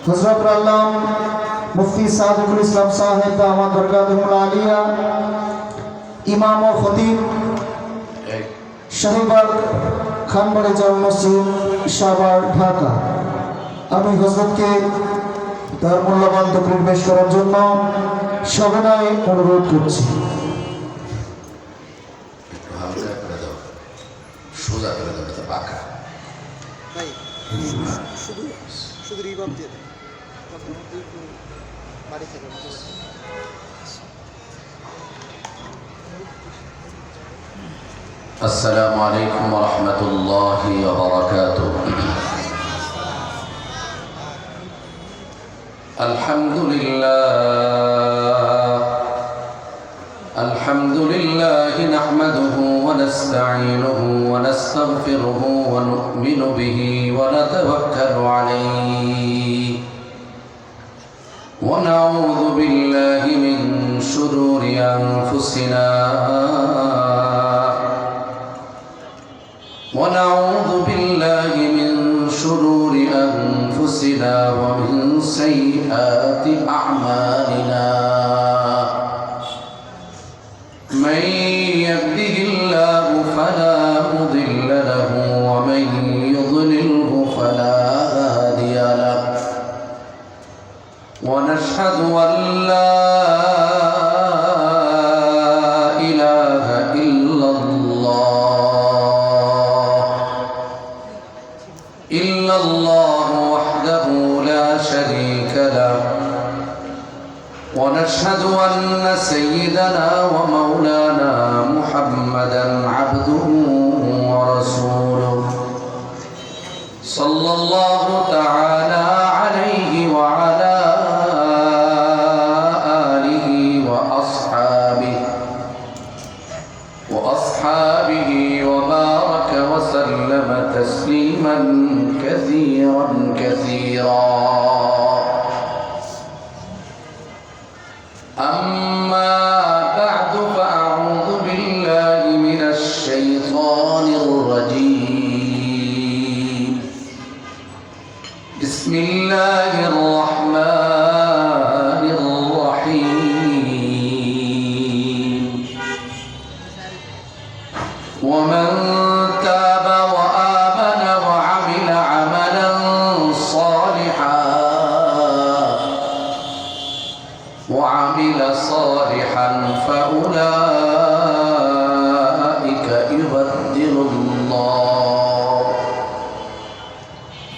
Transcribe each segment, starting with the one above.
হযরত আল্লাহ মুফতি সাদিকুল ইসলাম সাহেব দামাত বরকাতুহুল আলিয়া ইমাম ও খতিব শাহীবাগ খানবাড়ি জামে মসজিদ সাভার ঢাকা। আমি হযরতকে তার মূল্যবান তকরীর পেশ করার জন্য সবিনয়ে অনুরোধ করছি। সোজা করে দেবে তো পাকা ভাই শুধু শুধু রিভাব দিয়ে দেন তখন বাড়ি থেকে السلام عليكم ورحمة الله وبركاته الحمد لله نحمده ونستعينه ونستغفره ونؤمن به ونتوكل عليه ونعوذ بالله من شرور أنفسنا ومن سيئات أعمالنا من يهده الله فلا مضل له ومن يضلله فلا هادي له ونشهد أن لا إله إلا الله وحده لا شريك له ونشهد أن سيدنا ومولانا محمدا عبده ورسوله صلى الله تعالى عليه وعلى آله وأصحابه وبارك وسلم تسليما كثيرا أما بعد فأعوذ بالله من الشيطان الرجيم بسم الله الرحمن الرحيم ومن تاب وآمن وعمل عملا صالحا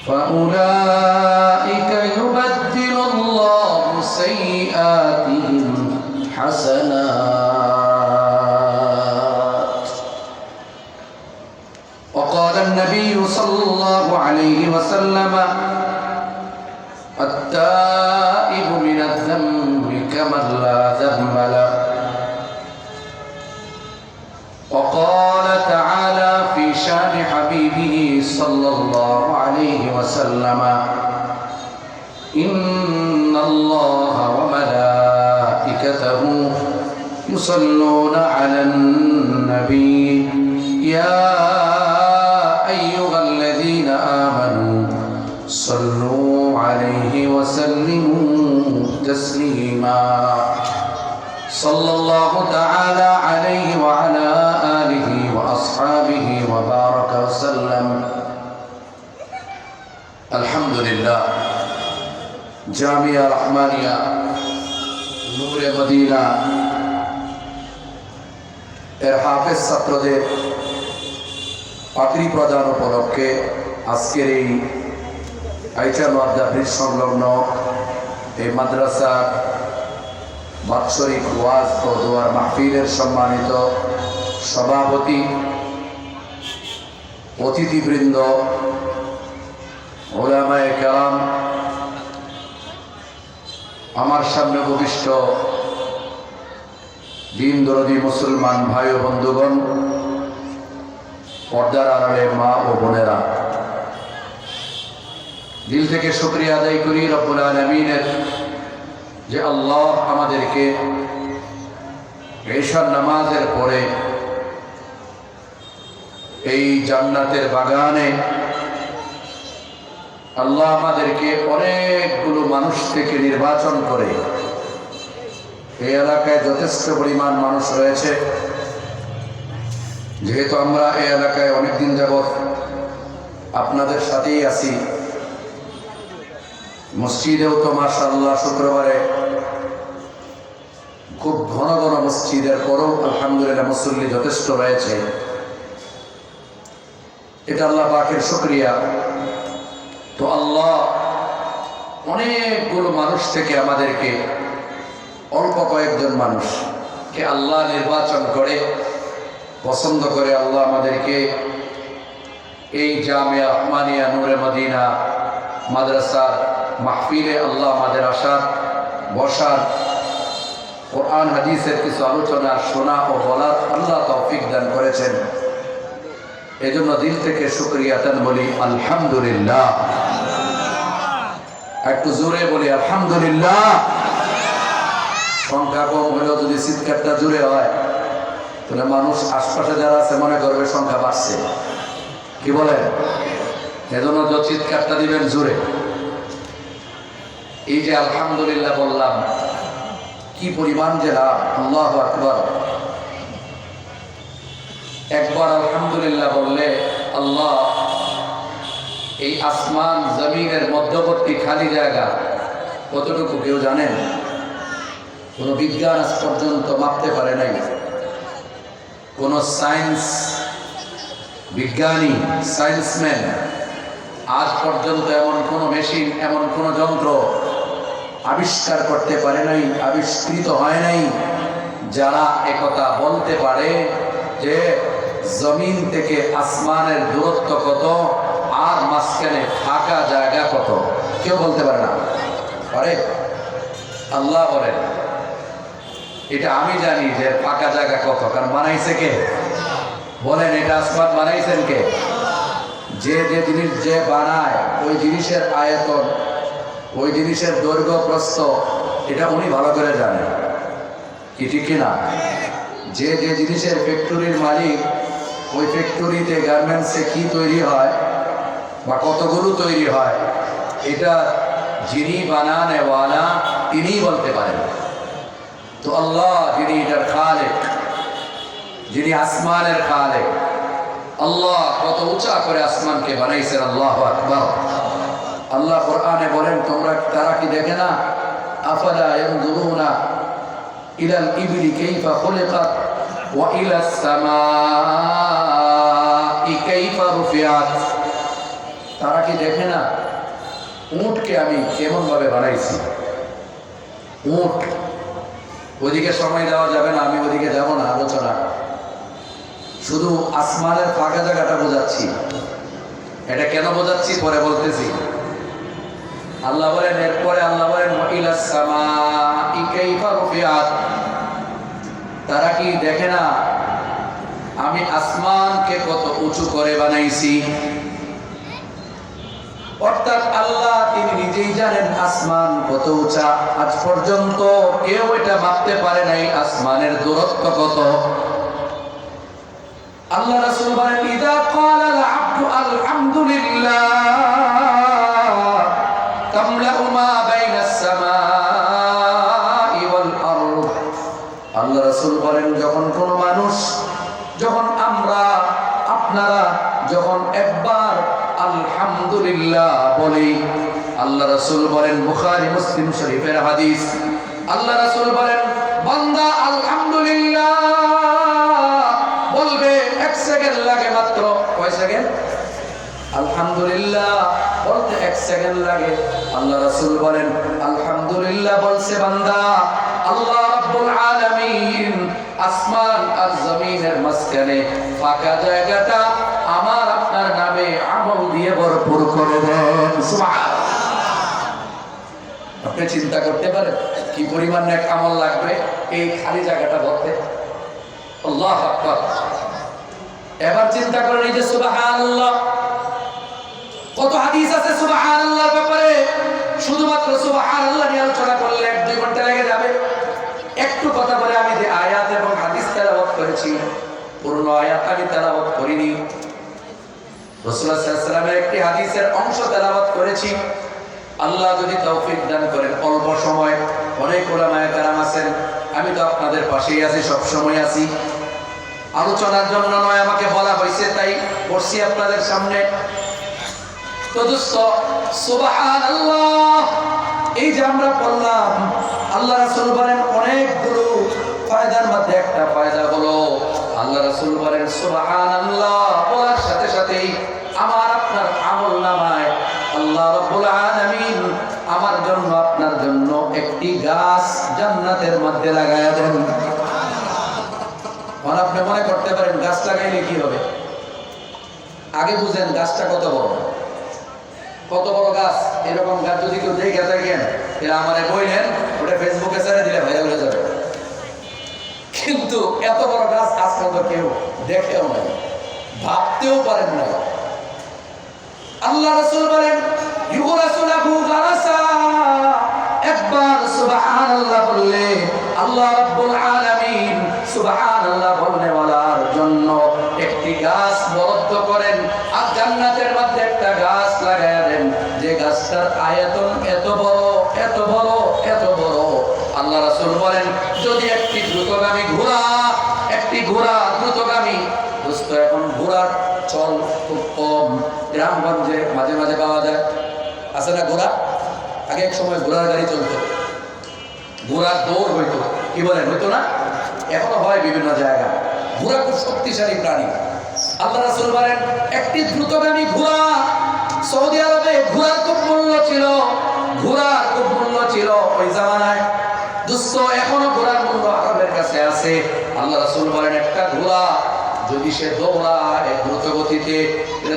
فأولئك يبدل الله سيئاتهم حسنات. وقال النبي صلى الله عليه وسلم التائب من الذنب كمن لا ذنب له. وقال تعالى في شان حبيبه صلى الله عليه وسلم إن الله وملائكته يصلون على النبي يا أيها الذين آمنوا صلوا عليه وسلموا تسليما. صلى الله تعالى عليه وعلى آله وأصحابه وبارك وسلم. الحمد لله. জামিয়া রহমানিয়া নূরে মদিনা এর হাফেজ ছাত্রদের পাত্রী প্রদান উপলক্ষে আজকের এই আইচা মাদ্রাসা ব্রিজ সংলগ্ন এই মাদ্রাসার বাৎসরিক ওয়াজ ও দোয়ার মাহফিলের সম্মানিত সভাপতি, অতিথিবৃন্দ, উলামায়ে কেরাম, আমার সামনে উপবিষ্ট দিন দরদি মুসলমান ভাই ও বন্ধুগণ, পর্দার আড়ালে মা ও বোনেরা, দিল থেকে শুকরিয়া আদায় করি রব্বুল আলামিনের যে আল্লাহ আমাদেরকে ঈশার নামাজের পরে এই জান্নাতের বাগানে আল্লাহ আমাদেরকে অনেকগুলো মানুষ থেকে নির্বাচন করে এই এলাকায় যথেষ্ট পরিমাণ মানুষ রয়েছে। যেহেতু আমরা এই এলাকায় অনেকদিন যাবৎ আপনাদের সাথেই আছি, মসজিদেও তো মাশাআল্লাহ শুক্রবারে খুব ঘন ঘন মসজিদের পরও আলহামদুলিল্লাহ মুসল্লি যথেষ্ট রয়েছে। এটা আল্লাহ পাকের শুকরিয়া। তো আল্লাহ অনেকগুলো মানুষ থেকে আমাদেরকে অল্প কয়েকজন মানুষকে আল্লাহ নির্বাচন করে পছন্দ করে আল্লাহ আমাদেরকে এই জামিয়া রহমানিয়া নূরে মদিনা মাদ্রাসার মাহফিলে আল্লাহ আমাদের আসার বসার কোরআন হাদিসের কিছু আলোচনা শোনা ও বলার আল্লাহ তৌফিক দান করেছেন। এজন্য দিল থেকে শুকরিয়াতান বলি আলহামদুলিল্লাহ। একটু জোরে বলি আলহামদুলিল্লাহ। সংখ্যা কম হলেও যদি চিৎকারটা জোরে হয় তাহলে মানুষ আশপাশে যারা আছে মনে করবে সংখ্যা বাড়ছে। কি বলেন? এজন্য যে চিৎকারটা দিবেন জোরে। এই যে আলহামদুলিল্লাহ বললাম, কি পরিমাণ যে লাভ! আল্লাহু আকবার। একবার আলহামদুলিল্লাহ বললে আল্লাহ এই আসমান জমিনের মধ্যবর্তী খালি জায়গা কতটুকু কেউ জানেন? কোন বিজ্ঞান আজ পর্যন্ত মাপতে পারে নাই। কোন সায়েন্স বিজ্ঞানী সায়েন্সম্যান আজ পর্যন্ত এমন কোন মেশিন এমন কোন যন্ত্র আবিষ্কার করতে পারে নাই, আবিষ্কৃত হয় নাই যারা একথা বলতে পারে যে জমিন থেকে আসমানের দূরত্ব কত আর মাঝখানে ফাঁকা জায়গা কত। কেউ বলতে পারে না। পারে? আল্লাহ বলেন এটা আমি জানি যে ফাঁকা জায়গা কত, কারণ বানাইছে কে? বলেন এটা আসমান বানাইছেন কে? যে যে জিনিস যে বানায় ওই জিনিসের আয়তন, ওই জিনিসের দৈর্ঘ্য প্রস্থ এটা উনি ভালো করে জানেন। কি ঠিক কিনা? যে যে জিনিসের ফ্যাক্টরির মালিক, ওই ফ্যাক্টরিতে গার্মেন্টসে কি তৈরি হয় বা কতগুলো তৈরি হয় এটা যিনি বানানেওয়ালা তিনিই বলতে পারেন। তো আল্লাহ যিনি এটার খালেক, যিনি আসমানের খালেক, আল্লাহ কত উঁচা করে আসমানকে বানাইছেন। আল্লাহু আকবার। আল্লাহ কোরআনে বলেন তারা কি দেখে না? আফালা ইয়ানজুরুনা ইলাল ইবলি কাইফা খুলিকাত ওয়া ইলাস সামাই কাইফা রুফিআত। তারা কি দেখে না উটকে আমি কেমন ভাবে বানাইছি? উট, ওদিকে সময় দেওয়া যাবে না, আমি ওদিকে যাব না আলোচনা, শুধু আসমানের ফাঁকা জায়গাটা বোঝাচ্ছি। এটা কেন বোঝাচ্ছি পরে বলতেছি। আল্লাহ বলেন, এরপরে আল্লাহ বলেন ইলাস সামাই কাইফা রুফিআত। তারা কি দেখে না আমি আসমানকে কত উঁচু করে বানাইছি? অর্থাৎ আল্লাহ তিনি নিজেই জানেন আসমান কত উঁচা। আজ পর্যন্ত কেউ এটা মাপতে পারে নাই আসমানের দূরত্ব কত। আল্লাহ রাসূল বলেন ইযা ক্বালা আল আবদু আলহামদুলিল্লাহ তামলাউ মা বাইনাস সামাই ওয়াল আরদ। আল্লাহ রাসূল বলেন যখন কোন মানুষ, যখন আমরা আপনারা যখন একবার আলহামদুলিল্লাহ বলি, আল্লাহ রাসূল বলেন বুখারী মুসলিম শরীফের হাদিস, আল্লাহ রাসূল বলেন বান্দা আলহামদুলিল্লাহ বলবে 1 সেকেন্ড লাগে মাত্র। কয় সেকেন্ড? আলহামদুলিল্লাহ বলতে 1 সেকেন্ড লাগে। আল্লাহ রাসূল বলেন আলহামদুলিল্লাহ বলছে বান্দা, আল্লাহ রাব্বুল আলামিন আসমান আর জমিনের মাঝখানে ফাঁকা জায়গাটা আমার আপনার নামে আমল দিয়ে ভরপুর করে দেন। সুবহানাল্লাহ। আপনি চিন্তা করতে পারেন কি পরিমাণ নেক আমল লাগবে এই খালি জায়গাটা ভরতে। আল্লাহু আকবার। এবার চিন্তা করেন এই যে সুবহানাল্লাহ, কত হাদিস আছে সুবহানাল্লাহর ব্যাপারে। শুধুমাত্র সুবহানাল্লাহ নিয়ে আলোচনা করলে 1-2 ঘন্টা লেগে যাবে। একটু কথা বলে আমি যে আয়াত এবং হাদিস তেলাওয়াত করেছি, পুরো আয়াত আমি তেলাওয়াত করিনি। রাসূলুল্লাহ সাল্লাল্লাহু আলাইহি ওয়াসাল্লামের একটি হাদিসের অংশ তেলাওয়াত করেছি। আল্লাহ যদি তৌফিক দান করেন, অল্প সময় অনেক ওলামায়ে কেরাম আছেন, আমি তো আপনাদের পাশেই আছি, সব সময় আছি। আলোচনার জন্য নয়, আমাকে বলা হয়েছে তাই বসছি আপনাদের সামনে। তো দোস্ত, সুবহানাল্লাহ, এই যে আমরা বললাম, আল্লাহ রাসূল বলেন অনেকগুলো ফায়দার মধ্যে একটা ফায়দা হলো আল্লাহ রাসূল বলেন সুবহানাল্লাহ বলার সাথে সাথেই আমার আপনার আমলনামায় আল্লাহ রাব্বুল আলামিন আমার জন্য আপনার জন্য একটি গাছ জান্নাতের মধ্যে লাগায়া দেন। আপনি মনে করতে পারেন গাছ লাগাইলে কি হবে? আগে বুঝেন গাছটা কত বড়, কত বড় গাছ। এরকম গাছ যদি কেউ দেখে থাকেন, এরা আমারে বললেন, ওটা ফেসবুকে ছেড়ে দিলে ভাইরাল হয়ে যাবে। কিন্তু এত বড় গাছ আজ পর্যন্ত কেউ দেখেও নাই, ভাবতেও পারেন না। আল্লাহ রাসূল বলেন ইউরাসুলাহু গারাসা, একবার সুবহানাল্লাহ বললে আল্লাহ রাব্বুল আলামিন সুবহানাল্লাহ বলনেওয়ালার জন্য একটি গাছ বরাদ্দ করেন আর জান্নাতের মধ্যে একটা গাছ লাগায়া দেন, যে গাছটার আয়তন এত বড়, এত বড়, এত বড়। আল্লাহ রাসূল বলেন যদি একটি দ্রুতগামী ঘোড়া, একটি ঘোড়া দ্রুতগামী, দোস্ত এখন ঘোড়ার চল খুব কম, গ্রামগঞ্জে মাঝে মাঝে পাওয়া যায়, আছে না ঘোড়া? আগে এক সময় ঘোড়ার গাড়ি চলতো, ঘোড়ার দৌড় হইতো, কি বলেন, হইতো না? এখনো হয় বিভিন্ন জায়গায়। ঘোড়া খুব শক্তিশালী প্রাণী। আল্লাহ রাসূল বলেন একটি দ্রুতগামী ঘোড়া, সৌদি আরবে ঘোড়ার খুব মূল্য ছিল, ঘোড়ার খুব মূল্য ছিল ওই জামানায়। দোস্ত এখনো ঘোড়ার মূল্য আরবের কাছে আছে। আল্লাহ রাসূল বলেন একটা ঘোড়া যদি সে দৌড়ায় দ্রুত গতিতে,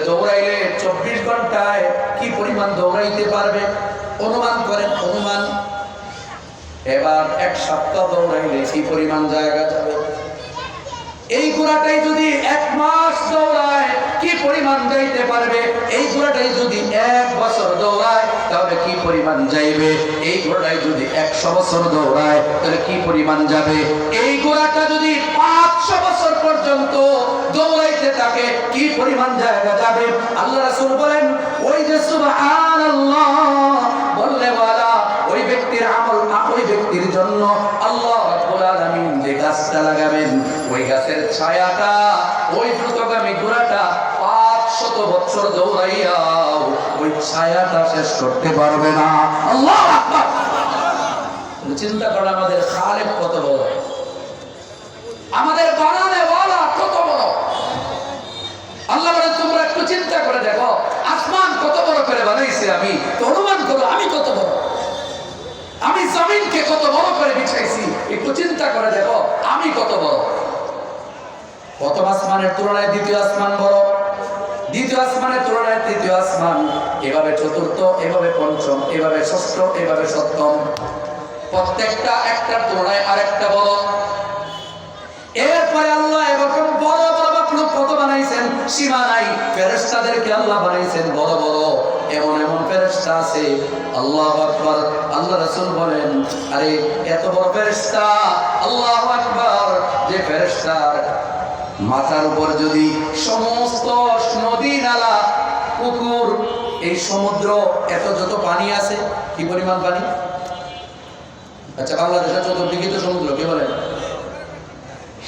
দৌড়াইলে 24 ঘন্টায় কি পরিমাণ দৌড়াইতে পারবে? অনুমান করেন, অনুমান। এবার এক সপ্তাহ দৌড়াইলে কি পরিমাণ জায়গা যাবে? এই ঘোড়াটাই যদি 1 মাস দৌড়ায় কি পরিমাণ যাইতে পারবে? এই ঘোড়াটাই যদি 1 বছর দৌড়ায় তাহলে কি পরিমাণ যাইবে? এই ঘোড়াটাই যদি 100 বছর দৌড়ায় তাহলে কি পরিমাণ যাবে? এই ঘোড়াটা যদি 500 বছর পর্যন্ত দৌড়াইতে থাকে কি পরিমাণ জায়গা যাবে? আল্লাহ রাসূল বলেন ওই যে সুবহানাল্লাহ বললে ওয়ালা ওই ব্যক্তির আমল, ওই ব্যক্তির জন্য আল্লাহ রাব্বুল আলামিন যে গাছটা লাগাবেন ওই গাছের ছায়াটা ওই দ্রুতগামী ঘোড়াটা 500 বছর দৌড়াইয়াও ওই ছায়াটা শেষ করতে পারবে না। আল্লাহু আকবার। চিন্তা করেন আমাদের খালেক কত বড়, আমাদের বানানে ওয়ালা কত বড়। আল্লাহ বলে তোমরা একটু চিন্তা করে দেখো আসমান কত বড় করে বানাইছি আমি, তো অনুমান করো আমি কত বড়, আমি জমিনকে কত বড় করে বিছাইছি, একটু চিন্তা করে দেখো আমি কত বড়। প্রথম আসমানের তুলনায় দ্বিতীয় আসমান বড়, দ্বিতীয় আসমানের তুলনায় তৃতীয় আসমান, এভাবে চতুর্থ, এভাবে পঞ্চম, এভাবে ষষ্ঠ, এভাবে সপ্তম, প্রত্যেকটা একটার তুলনায় আরেকটা বড়। এরপরে আল্লাহ এরকম বড় বড় মাখলুক কত বানাইছেন সীমা নাই। ফেরেশতাদেরকে আল্লাহ বানাইছেন বড় বড়, এমন এমন ফেরেশতা আছে আল্লাহু আকবার। আল্লাহ রাসূল বলেন আরে এত বড় ফেরেশতা, আল্লাহু আকবার, যে ফেরেশতার মাথার উপর যদি সমস্ত নদী নালা পুকুর এই সমুদ্র এত যত পানি আছে, কি পরিমাণ পানি? আচ্ছা বাংলাদেশের চতুর্দিকে তো সমুদ্র, কি বলেন?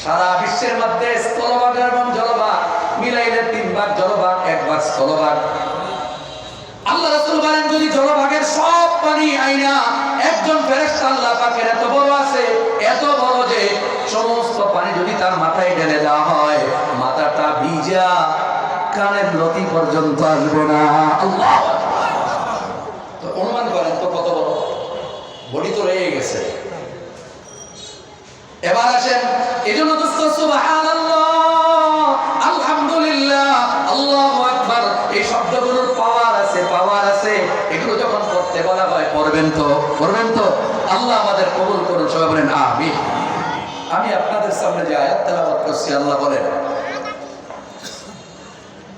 সারা বিশ্বের মধ্যে স্থলভাগ এবং জলভাগ মিলাইলে 3 ভাগ জলভাগ, 1 ভাগ স্থলভাগ। আল্লাহ রাসূল বলেন যদি জলভাগের সব পানি আইনা একজন ফেরেশতা আল্লাহ পাকের এত বড় আছে, এত বড় যে সমস্ত পানি যদি তার মাথায় ঢেলে দেওয়া হয় মাথাটা ভিজা কানের লতি পর্যন্ত আসবে না। আল্লাহ তো অনুমান করেন তো কত বড়, বডি তো রয়ে গেছে। এবার আসেন, এজন্য দোস্ত সুবহানাল্লাহ, আলহামদুলিল্লাহ, আল্লাহু আকবার, এই শব্দগুলোর পাওয়ার আছে, পাওয়ার আছে। এগুলো যখন পড়তে বলা হয় পড়বেন তো, পড়বেন তো। আল্লাহ আমাদের কবুল করুন, সবাই বলেন আমিন। আমি আপনাদের সামনে যে আয়াত তেলাওয়াত করছি আল্লাহ বলেন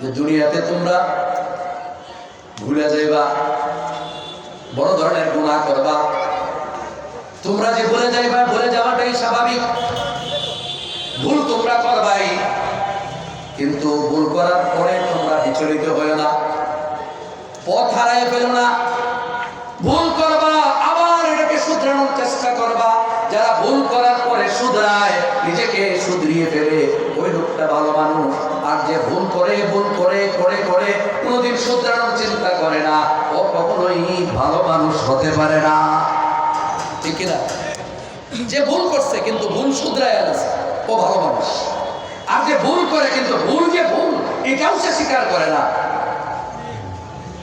যে দুনিয়াতে তোমরা ভুলে যাইবা, বড় ধরনের গুনাহ করবা, তোমরা যে ভুলে যাইবা, ভুলে যাওয়াটাই স্বাভাবিক, ভুল তোমরা করবাই, কিন্তু ভুল করার পরে তোমরা বিচলিত হইও না, পথ হারায় ফেলো না। শুধরায়, নিজেকে শুধরিয়ে ফেলে, ওই লোকটা ভালো মানুষ। আর যে ভুল করে কোনোদিন শুধরানোর চিন্তা করে না, ও কখনোই ভালো মানুষ হতে পারে না। ঠিক কিনা? যে ভুল করছে কিন্তু ভুল শুধরায় আছে, ও ভালো মানুষ। আর যে ভুল করে কিন্তু ভুল এটাও সে স্বীকার করে না।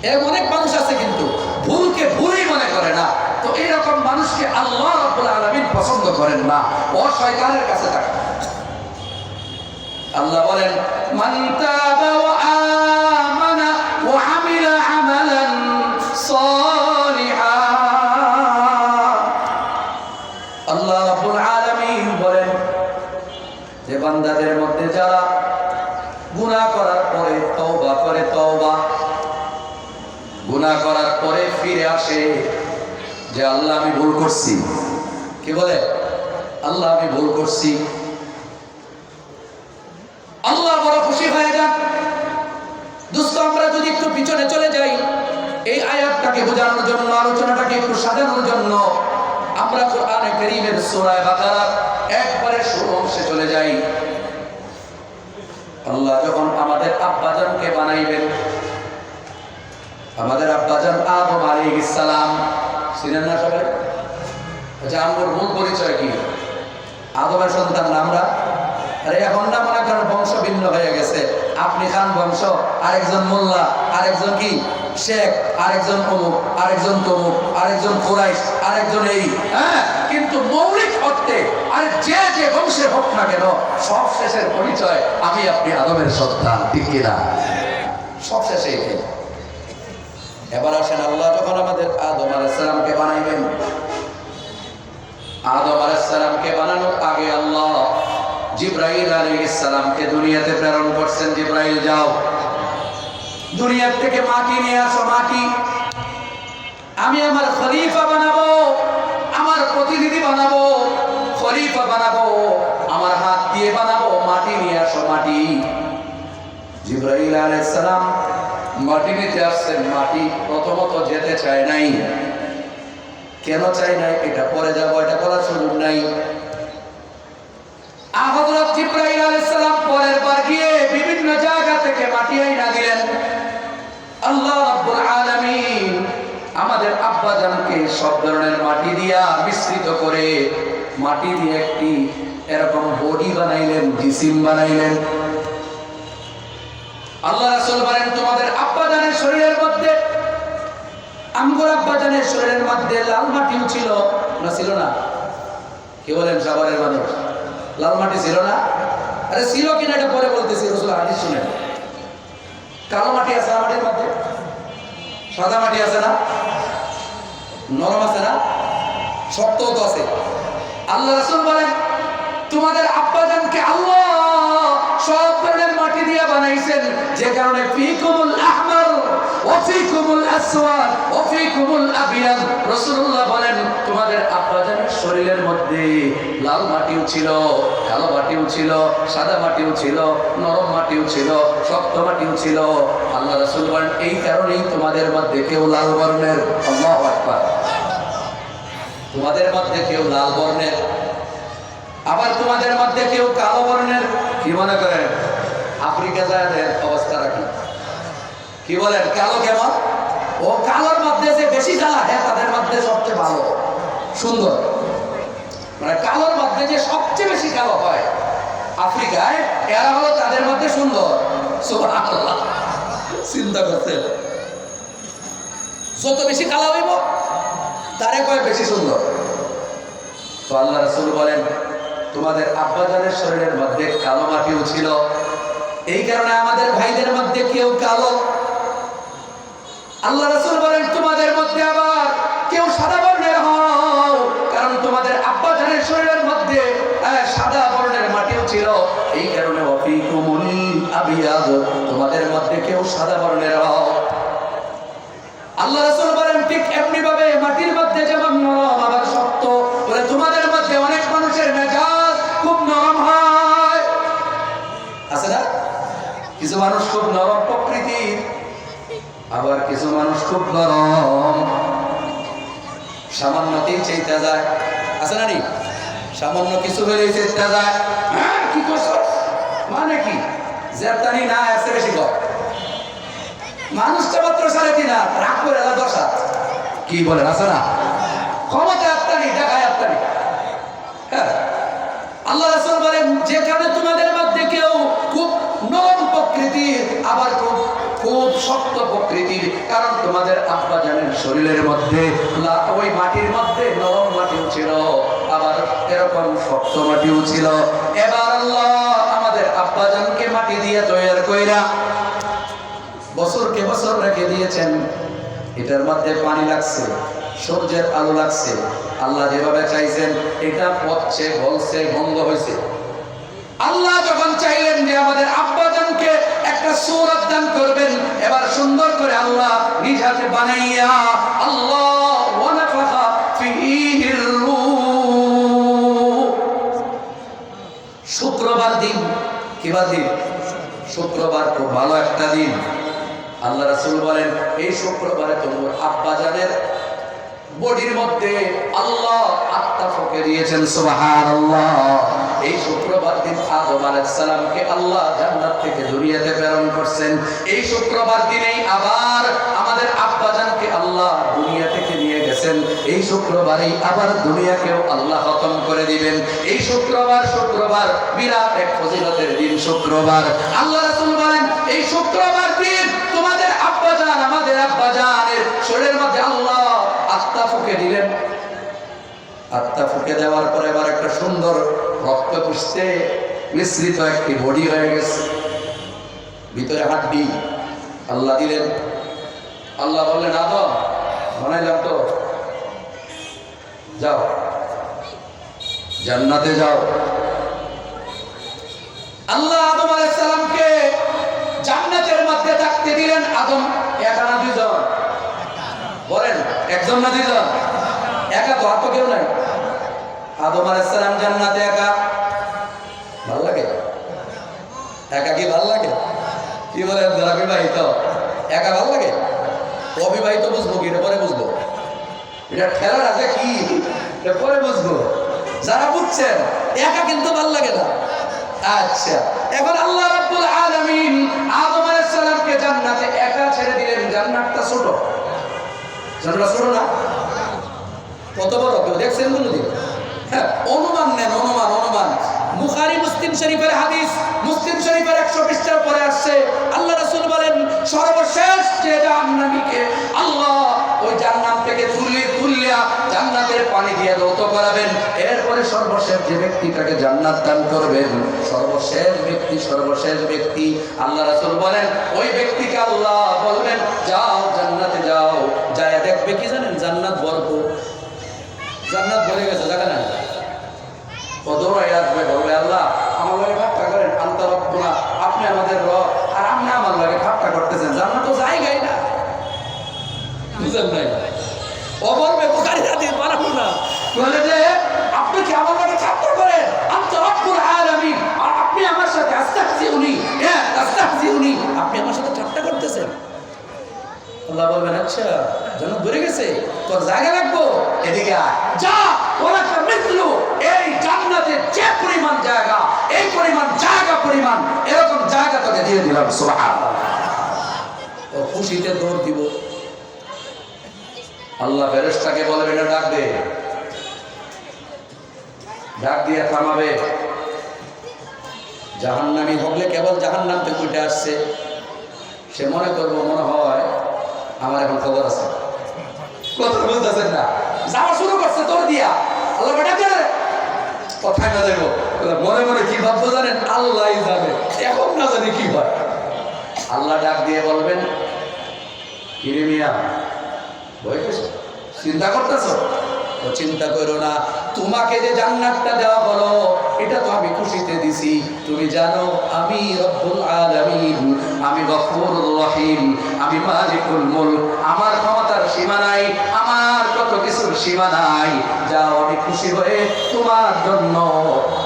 এরকম অনেক মানুষ আছে কিন্তু ভুলকে ভুলই মনে করে না। তো এইরকম মানুষকে আল্লাহ রাব্বুল আলামিন পছন্দ করেন না, ও শয়তানের কাছে থাকে। আল্লাহ বলেন, মান তাবা ওয়া আমানা ওয়া আমিলা আমালান সালিহা। আল্লাহ রাব্বুল আলামিন বলেন যে বান্দাদের মধ্যে যারা গুনাহ করার পরে তওবা করে, গুনাহ করার পরে ফিরে আসে যে আল্লাহ আমি ভুল করছি, কি বলে? আল্লাহ আমি ভুল করছি, আল্লাহ বড় খুশি হয়ে যান। দোস্ত, আমরা যদি একটু পিছনে চলে যাই, এই আয়াতটাকে বোঝানোর জন্য, আলোচনাটাকে একটু সাজানোর জন্য আমরা কোরআনে কারীমের সূরা বাকারার একবারে শুরু অংশে চলে যাই। আল্লাহ যখন আমাদের আব্বাজানকে বানাইবেন, আমাদের আব্বাজান আদম আলাইহিস সালাম, ছিলেন না সবাই? আচ্ছা, আমার মূল পরিচয় কি? আদমের সন্তান না আমরা? আরে এখন না মনে করেন বংশ ভিন্ন হয়ে গেছে, আপনি খান বংশ, আরেকজন মোল্লা, আরেকজন কি শেখ, আরেকজন অমুক, আরেকজন তমুক, আরেকজন কুরাইশ, আরেকজন এই, হ্যাঁ। কিন্তু মৌলিক অর্থে আর যে বংশের হোক না কেন, সব শেষের পরিচয় আমি আপনি আদমের সন্তান, ঠিক কিনা? সব শেষে এটাই। এবার আসেন, আল্লাহ যখন আমাদের আদম আলাইহিস সালামকে বানাইবেন, আদম আলাইহিস সালামকে বানানোর আগে আল্লাহ জিবরাইল আলাইহিস সালামকে দুনিয়াতে প্রেরণ করছেন। জিবরাইল, যাও দুনিয়া থেকে মাটি নিয়ে আসো, মাটি আমি আমার খলিফা বানাবো, আমার প্রতিনিধি বানাবো, খলিফা বানাবো, আমার হাত দিয়ে বানাবো, মাটি নিয়ে আসো, মাটি। জিবরাইল আলাইহিস সালাম মাটি নিতে আসছেন। মাটি প্রথমত যেতে চায় নাই। কেন চাই নাই এটা পরে যাবো, এটা বলার সুযোগ নাই। হযরত জিবরাইল আলাইহিস সালাম পরের বার গিয়ে বিভিন্ন জায়গা থেকে মাটি আইনা দিলেন। আল্লাহ রাব্বুল আলামিন আমাদের আব্বাজানকে সব ধরনের মাটি দিয়া মিশ্রিত করে মাটি দিয়ে একটি এরকম বডি বানাইলেন, জিসিম বানাইলেন। আল্লাহ রাসূল বলেন, তোমাদের আব্বাজানের শরীরের মধ্যে, আমগোর আব্বাজানের শরীরের মধ্যে লাল মাটিও ছিল না? ছিল না? কি বলেন সাভারের মানুষ? লাল মাটি ছিল না? আরে ছিল কিনা এটা পরে বলতেছি, রাসূল হাদিস শুনেন। কালো মাটি আছে মাটির মধ্যে, সাদা মাটি আছে না, নরম আছে না, শক্তও তো আছে। আল্লাহ রাসূল বলেন, তোমাদের আব্বাজানকে আল্লাহ সব ধরনের মাটি দিয়ে বানাইছেন, যে কারণে ফীকুমুল আহমার ওয়া ফীকুমুল আসওয়াদ ওয়া ফীকুমুল আবিয়াদ। রাসূলুল্লাহ বলেন, তোমাদের আব্বাজানের শরীরের মধ্যে লাল মাটিও ছিল, কালো মাটিও ছিল, সাদা মাটিও ছিল, নরম মাটিও ছিল, শক্ত মাটিও ছিল। আল্লাহ রাসূল বলেন, এই কারণেই তোমাদের মধ্যে কেউ লাল বর্ণের, আল্লাহু আকবার, তোমাদের মধ্যে কেউ লাল বর্ণের, আবার তোমাদের মধ্যে কেউ কালো বর্ণের। কি মনে করেন আফ্রিকা যায় অবস্থা রাখি? কি বলেন কালো কেমন? ও কালোর মধ্যে যে বেশি জ্বালা, হ্যাঁ তাদের মধ্যে সবচেয়ে ভালো সুন্দর, মানে কালোর মধ্যে যে সবচেয়ে বেশি কালো হয় আফ্রিকায়, এরা হলো তাদের মধ্যে সুন্দর। সুবহানাল্লাহ, চিন্তা করতে, যত বেশি কালো হইব তারে কয় বেশি সুন্দর। তো আল্লাহ রাসূল বলেন, তোমাদের আব্বাজানের শরীরের মধ্যে কালো মাটিও ছিল, এই কারণে আমাদের ভাইদের মধ্যে কেউ কালো। আল্লাহ রাসূল বলেন, তোমাদের মধ্যে আবার কেউ সাদা বর্ণের হও, কারণ তোমাদের আব্বাজানের শরীরের মধ্যে সাদা বর্ণের মাটিও ছিল, এই কারণে ওয়াফিকুমুল আবিয়াদ, তোমাদের মধ্যে কেউ সাদা বর্ণের হও। আল্লাহ রাসূল বলেন, ঠিক এমনি ভাবে মাটির মধ্যে যেমন নরম আবার শক্ত, বলে তোমাদের মধ্যে অনেক মানুষের মেজাজ খুব নরম হয়, আছে না? কিছু মানুষ খুব নরম প্রকৃতির, আবার কিছু মানুষ খুব গরম, সামান্যতেই চাইতে যায়, আছে না? সামান্য কিছু হলে চেষ্টা যায়, হ্যাঁ কি করছো মানে কি জেরতানি না এসে বেশি কর। মানুষটা মাত্র 3.5 রাগ করে 10 হাত, কি বলেন আছে না? ক্ষমতা আত্মানি দেখায় আত্মানি। হ্যাঁ, আল্লাহ রাসূল বলেন যেখানে তোমাদের মধ্যে কেউ খুব নরম প্রকৃতির আবার খুব শক্ত প্রকৃতির, কারণ তোমাদের আব্বা জানেন শরীরের মধ্যে ওই মাটির মধ্যে নরম মাটিও ছিল আবার এরকম শক্ত মাটিও ছিল। এবার আল্লাহ আমাদের আব্বা জানকে মাটি দিয়ে তৈরি কইরা বছরকে বছর রেখে দিয়েছেন। এটার মধ্যে পানি লাগছে, সূর্যের আলো লাগছে, আল্লাহ যেভাবে চাইছেন এটা পচছে, গলছে, গন্ধ হয়েছে। আল্লাহ যখন চাইলেন যে আমাদের আব্বাজানকে একটা সূরত দান করবেন, এবার সুন্দর করে আল্লাহ নিজ হাতে বানাইয়া আল্লাহ ওয়া নাফাখা ফীহির রূহ। শুক্রবার দিন, কিবার দিন? শুক্রবার, খুব ভালো একটা দিন। আল্লাহ রাসূল বলেন এই শুক্রবারে তোমার আব্বাজানের বডির মধ্যে আল্লাহ আত্মা ফুঁকে দিয়েছেন, সুবহানাল্লাহ। এই শুক্রবার দিন আদম আলাইহিস সালামকে আল্লাহ জান্নাত থেকে দুনিয়াতে প্রেরণ করছেন। এই শুক্রবার দিনেই আবার আমাদের আব্বাজানকে আল্লাহ দুনিয়া থেকে নিয়ে গেছেন। এই শুক্রবারেই আবার দুনিয়াকেও আল্লাহ খতম করে দিবেন। এই শুক্রবার বিরাট এক ফজিলতের দিন শুক্রবার। আল্লাহ রাসূল বলেন এই শুক্রবার দিন তোমাদের আব্বাজান আমাদের আব্বাজানের শরীরের মধ্যে আল্লাহ আত্মা ফুঁকে দিলেন। আত্মা ফুঁকে দেওয়ার পরে এবার একটা সুন্দর রক্ত পুষতে মিশ্রিত একটি বডি হয়ে গেছে, ভিতরে হাড্ডি আল্লাহ দিলেন। আল্লাহ বললেন আদম বানাইলাম তো, যাও জান্নাতে যাও। আল্লাহ আদম আলাইহিস সালামকে জান্নাতের মধ্যে থাকতে দিলেন। আদম একা না দুইজন? বলেন একজন না দুইজন? একা তো, আর তো কেউ নাই। আদম আলাইহিস সালাম জান্নাতে একা, ভালো লাগে? একা কি ভালো লাগে? কি বলেন যারা বিবাহিত, একা ভালো লাগে? অবিবাহিত বুঝবো কি, এটা পরে বুঝবো। এটা খেলার আছে কি, এটা পরে বুঝবো। যারা বুঝছেন একা কিন্তু ভালো লাগে না। আচ্ছা, এখন আল্লাহ রাব্বুল আলামিন আদম আলাইহিস সালামকে জান্নাতে একা ছেড়ে দিলেন। জান্নাতটা ছোট, জান্নাত ছোট না? কত বড় কেউ দেখছেন কোনদিন? হ্যাঁ, অনুমান নেন, অনুমান। বুখারী মুসলিম শরীফের হাদিস, মুসলিম শরীফের 100 পৃষ্ঠার পরে আসছে। আল্লাহ রাসূল বলেন সর্বশেষ যে জাহান্নামীকে আল্লাহ ওই জান্নাত থেকে তুলিয়া জান্নাতের পানি দিয়ে দৌত করাবেন, এরপরে সর্বশেষ যে ব্যক্তিটাকে জান্নাত দান করবেন, সর্বশেষ ব্যক্তি আল্লাহ রাসূল বলেন ওই ব্যক্তিকে আল্লাহ বলবেন যাও জান্নাতে যাও। যায় দেখবে কি জানেন? জান্নাত ভরপুর, জান্নাত ভরে গেছে, জায়গা নাই। ও দৌড়াই আসবে, বলবে আল্লাহ আমার লাগে ঠাট্টা করেন, আনতা রব্বুনা, আপনি আমাদের রব আর আপনি আমার লাগে ঠাট্টা করতেছেন, জান্নাত তো জায়গাই না। বুঝলেন নাই? ও বলবে বুখারী হাদিস বানাবো না, বলে যে আপনি কি আমার লাগে ঠাট্টা করেন, আনতা রব্বুল আলামিন, আর আপনি আমার সাথে আস্তাহজিউনি, হ্যাঁ আস্তাহজিউনি, আপনি আমার সাথে ঠাট্টা করতেছেন। আল্লাহ বলবেন আচ্ছা জান্নাত ভরে গেছে, তোর জায়গা লাগবো, এদিকে আয়, যা ওরা মিথলু, এই জান্নাতে যে পরিমাণ জায়গা, এই পরিমাণ এরকম জায়গা তোকে দিয়ে দিলাম, সুবহানাল্লাহ। ও খুশিতে দৌড় দিব। আল্লাহ ফেরেশতাকে বলবেন ডাক দিয়ে থামাবে। জাহান্নামী হলে কেবল জাহান্নাম থেকে উঠে আসছে, সে মনে করবো মনে হয় আমার এখন খবর আছে, কথা বলতেছেন না, যাওয়া শুরু করছে তোর দিয়া। আল্লাহ ডাকে কথায় না যাবো, মনে কি ভাববো জানেন? আল্লাহ জানে, এখন না জানি কি হয়। আল্লাহ ডাক দিয়ে বলবেন কিরে মিয়া ভয় পেয়েছো, চিন্তা করতেছো? তো চিন্তা করো না, তোমাকে যে জান্নাতটা দেওয়া হলো এটা তো আমি খুশিতে দিছি। তুমি জানো আমি রব্বুল আলামিন, আমি গফুরুর রহিম, আমি মালিকুল মুলক, আমার ক্ষমতার সীমা নাই, আমার কত কিছুর সীমা নাই। যাও আমি খুশি হয়ে তোমার জন্য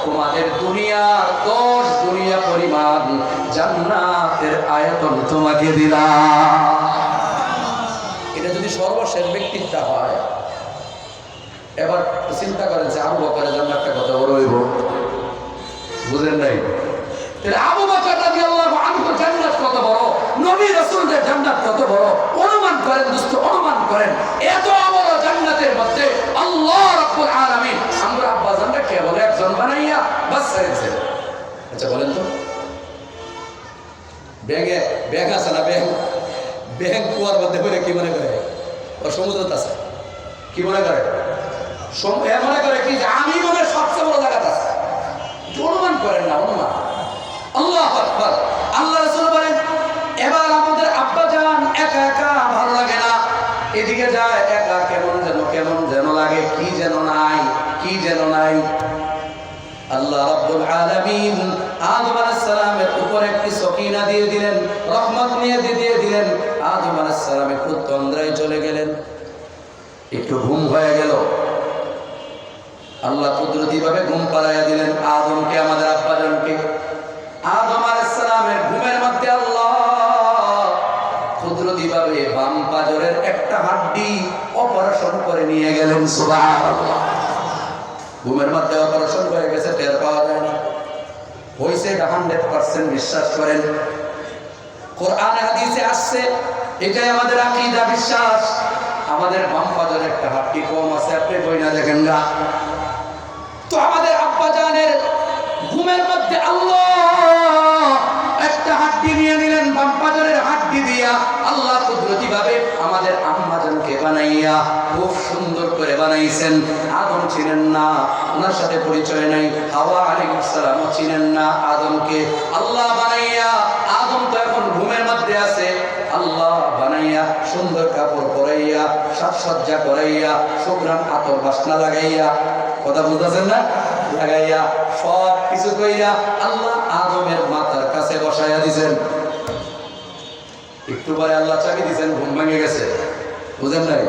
তোমাদের দুনিয়ার 10 দুনিয়া পরিমাণ জান্নাতের আয়তন তোমাকে দিলাম। এটা যদি সর্বশেষ ব্যক্তিটা হয়, এবার চিন্তা করেন যে আবু বকরের জান্নাতটা কত বড় হইব, বুঝেন নাই? তাহলে আবু বকর রাদিয়াল্লাহু আনহুর জান্নাত কত বড়, নবী রাসূলদের জান্নাত কত বড়, অনুমান করেন দোস্ত, অনুমান করেন। এত বড় জান্নাতের মধ্যে আল্লাহ রাব্বুল আলামিন আমরা আব্বা জানটা কেবল একজন বানাইয়া বাস ছেড়েছে। আচ্ছা বলেন তো, ব্যাগ আছে না, ব্যাগ কুয়ার মধ্যে পড়ে কি মনে করে? ও সমুদ্রত আছে, কি মনে করে? মনে করে কি যে আমি মনে সবচেয়ে বড় জায়গাতে আছে। অনুমান করেন না, অনুমান। আল্লাহু আকবার। আল্লাহ রাসূল বলেন, এবার আমাদের আব্বা জান একা একা ভালো লাগে না, এদিকে যায় একা কেমন যেন লাগে, কি যেন নাই। আল্লাহ রাব্বুল আলামিন আদম আলাইহিস সালামের উপর একটি সকিনা দিয়ে দিলেন, রহমত নিয়ে দিয়ে দিলেন। আদম আলাইহিস সালাম একটু তন্দ্রায় চলে গেলেন, একটু ঘুম হয়ে গেল। আল্লাহ কুদরতি ভাবে ঘুম পাড়াইয়া দিলেন আদমকে, আমাদের আব্বা জানকে। আদম আলাইহিস সালামের ঘুমের মধ্যে আল্লাহ কুদরতি ভাবে বাম পাজরের একটা হাড্ডি অপারেশন করে নিয়ে গেলেন। সুবহানাল্লাহ। ঘুমের মধ্যে অপারেশন হয়ে গেছে, টের পাওয়া যায় না। হইছে, এটা 100% বিশ্বাস করেন। কোরআনে হাদিসে আসছে, এটাই আমাদের আকীদা, বিশ্বাস। আমাদের বাম পাজরের একটা হাড্ডি কম আছে, আপনি বই না দেখেন না। তো আমাদের আব্বা জানের ঘুমের মধ্যে আল্লাহ একটা হাড্ডি নিয়ে নিলেন, বাম পাজরের হাড্ডি দিয়া আল্লাহ কুদরতি ভাবে আমাদের আম্মা জানকে বানাইয়া খুব সুন্দর করে বানাইছেন। আদম ছিলেন না, ওনার সাথে পরিচয় নাই। হাওয়া আলাইহিস সালামও ছিলেন না আদমকে। আল্লাহ বানাইয়া, আদম তো এখন ঘুমের মধ্যে আছে, আল্লাহ বানাইয়া সুন্দর কাপড় পরাইয়া, সাজসজ্জা করাইয়া, সুগ্রাম আতর বাসনা লাগাইয়া, কথা বুঝতেছেন না, লাগাইয়া সব কিছু কইরা আল্লাহ আদমের মাথার কাছে বসাইয়া দিয়েছেন। একটু পরে আল্লাহ চাকি দিয়েছেন, ঘুম ভেঙে গেছে, বুঝেন নাই?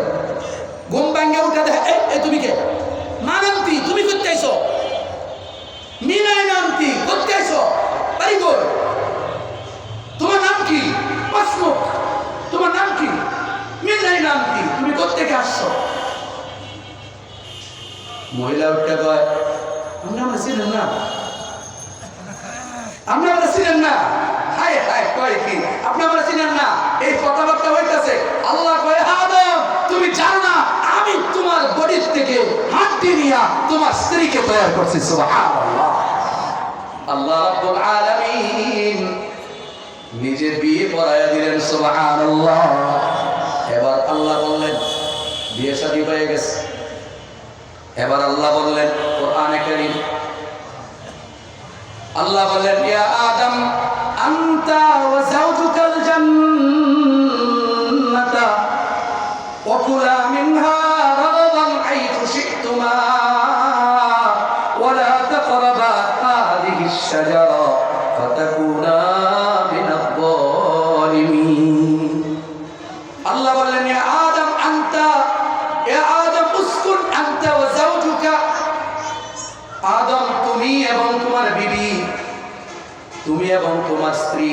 ঘুম ভেঙে উঠে দেখে, এই তুমি কে? মা নামতি, তুমি করতে আইছো? মিনাই নামতি, করতে আইছো? বাড়ি কই? তোমার নাম কি? মাসমুক। তোমার নাম কি? মিনাই নামতি, তুমি কোত্থেকে আসছো? মহিলা উঠে কয়, আমরা ছিলেন না, আমরা ছিলেন না। হায় হায়, কয় কি আপনি আমরা ছিলেন না? এই কথাবার্তা হইতেছে। আল্লাহ কয়, আদম তুমি জানো না আমি তোমার বডির থেকে হাড্ডি নিয়া তোমার স্ত্রীকে তৈরি করছি। সুবহানাল্লাহ। আল্লাহ রাব্বুল আলামিন নিজে বিয়ে পড়াইয়া দিলেন। সুবহানাল্লাহ। এবার আল্লাহ বললেন, বিয়ে শাদী হয়ে গেছে। এবার আল্লাহ বললেন কোরআনে কারীম, আল্লাহ বললেন, ইয়া আদম আনতা ওয়া যাওজুকাল জান্নাতা ওয়া কুলা মিনহা রাগাদান হাইথু শি'তুমা ওয়া লা তাকরাবা হাযিহিশ শাজারা ফাতাকুনা মিনাল যালিমিন। আল্লাহ বললেন, ইয়া আদম আনতা, ইয়া আদম উসকুন আনতা ওয়া যাওজুকা। আদম তুমি এবং তোমার বিবি, তুমি এবং তোমার স্ত্রী,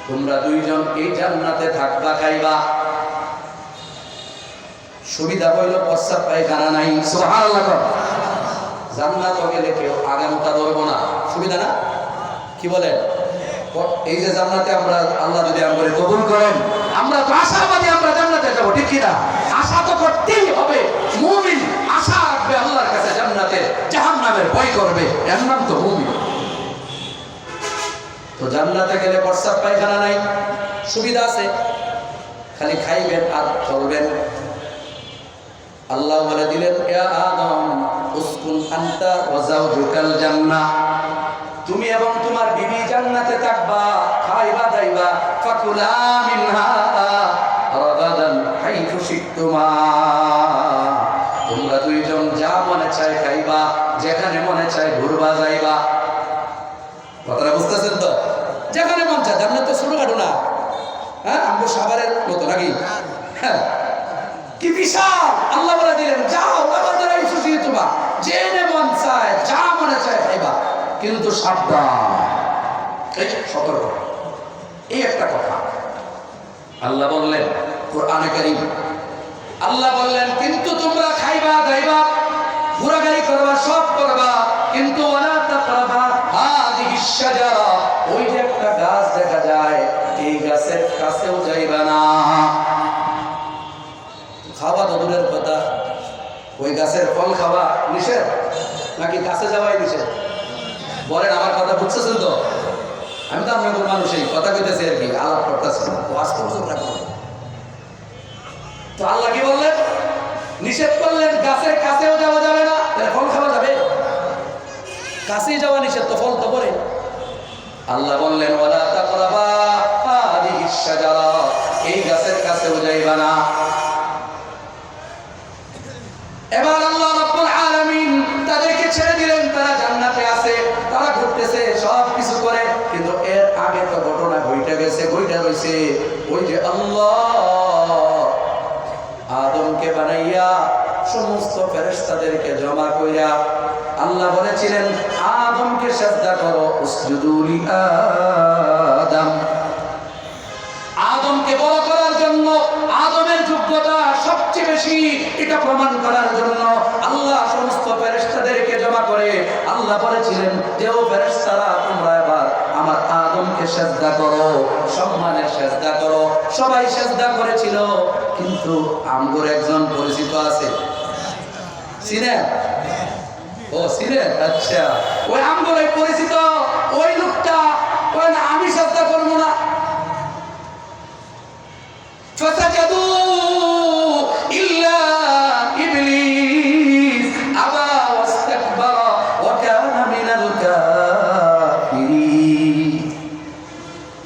তোমরা দুইজন এই জান্নাতে থাকবা, খাইবা। সুবিধা হইল প্রস্রাব পায়খানা নাই। সুবহানাল্লাহ। জান্নাত গেলে কেউ আগামটা ধরবো না, সুবিধা না? কি বলেন? এই যে জান্নাতে আমরা, আল্লাহ যদি আমাদের কবুল করেন, আমরা তো আশাবাদী, আমরা জান্নাতে যাবো, ঠিক কিনা? আশা তো করতেই হবে। মুমিন আশা রাখবে আল্লাহর কাছে জান্নাতে, জাহান্নামের ভয় করবে, এর নাম তো মুমিন। তো জান্নাতে গেলে প্রস্রাব পায়খানা নাই, সুবিধা আছে, খালি খাইবেন আর চলবেন। আল্লাহ বলে দিলেন, ইয়া আদম উসকুন আনতা ওয়া যাওজুকাল জান্নাহ, তুমি এবং তোমার বিবি জান্নাতে থাকবা, খাইবা দাইবা। ফাকুলা মিনহা রাগাদান হাইথু শি'তুমা, তোমরা দুইজন যা মনে চায় খাইবা, যেখানে মনে চায় ঘুরবা যাইবা। কথাটা বুঝতেছেন তো? যেখানে মন চায়, জান্নাত তো ছোটখাটো না, হ্যাঁ, আমগো সাভারের মতো নাকি? হ্যাঁ, কি বিশাল। আল্লাহ বলে দিলেন, যাও আমাদের এই সুশীল, তোমার যেখানে মন চায়, যা মনে চায় খাইবা, কিন্তু সাবধান, এই সতর্ক। এই একটা কথা আল্লাহ বললেন কোরআনে কারীম। আল্লাহ বললেন, কিন্তু তোমরা খাইবা দাইবা, ওই গাছের ফল খাওয়া নিষেধ নাকি গাছে যাওয়াই নিষেধ? বলেন, আমার কথা বুঝতেছেন তো? আমি তো আপনাদের মানুষই কথা কইতেছি আর কি, আলাপ করতেছি না। ওয়াজ করছেন না কেন? তো আল্লাহ কি বললেন? নিষেধ করলেন গাছের কাছেও যাওয়া যাবে না। তাহলে ফল খাওয়া যাবে? কাছেই যাওয়া নিষেধ, তো ফল তো পরে। আল্লাহ বললেন ওয়ালা তাকরাবা হাদিহিশ শাজারা, এই গাছের কাছেও যাইবা না। এবার আল্লাহ রাব্বুল আলামিন তাদেরকে ছেড়ে দিলেন, তারা জান্নাতে আছে, তারা ঘুরতেছে, সব কিছু করে, কিন্তু এর আগে তো ঘটনা ঘটে গেছে, ঘটে রইছে। ওই যে আল্লাহ আদমকে বানাইয়া সমস্ত ফেরেশতাদেরকে জমা কইরা আল্লাহ বলেছিলেন আদমকে সিজদা করো, উসজুদু লি আদম। আদমকে বড় করার জন্য, আদমের যোগ্যতা সবচেয়ে বেশি, এটা প্রমাণ করার জন্য আল্লাহ সমস্ত ফেরেশতাদেরকে জমা করে আল্লাহ বলেছিলেন যে ও ফেরেশতারা, তোমরা এবার আমার আদমকে সিজদা করো, সম্মানের সিজদা করো। সবাই সিজদা করেছিল, কিন্তু আমগোর একজন পরিচিত আছে, চিনেন? ও চিনেন? আচ্ছা, ওই আমগোর পরিচিত ওই লোকটা ওই না, আমি সিজদা করব না। فسجدوا إلا إبليس أبى واستكبر وكان من الكافرين।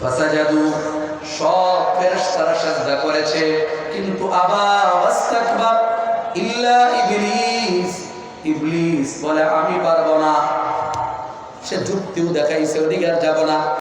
فسجدوا, সব ফেরেশতারা সিজদা করেছে, কিন্তু আবা ওয়াস্তাকবার ইল্লা ইবলিস, ইবলিস বলে আমি পারবো না। সে যুক্তিও দেখাইছে, ওদিকে আর যাব না।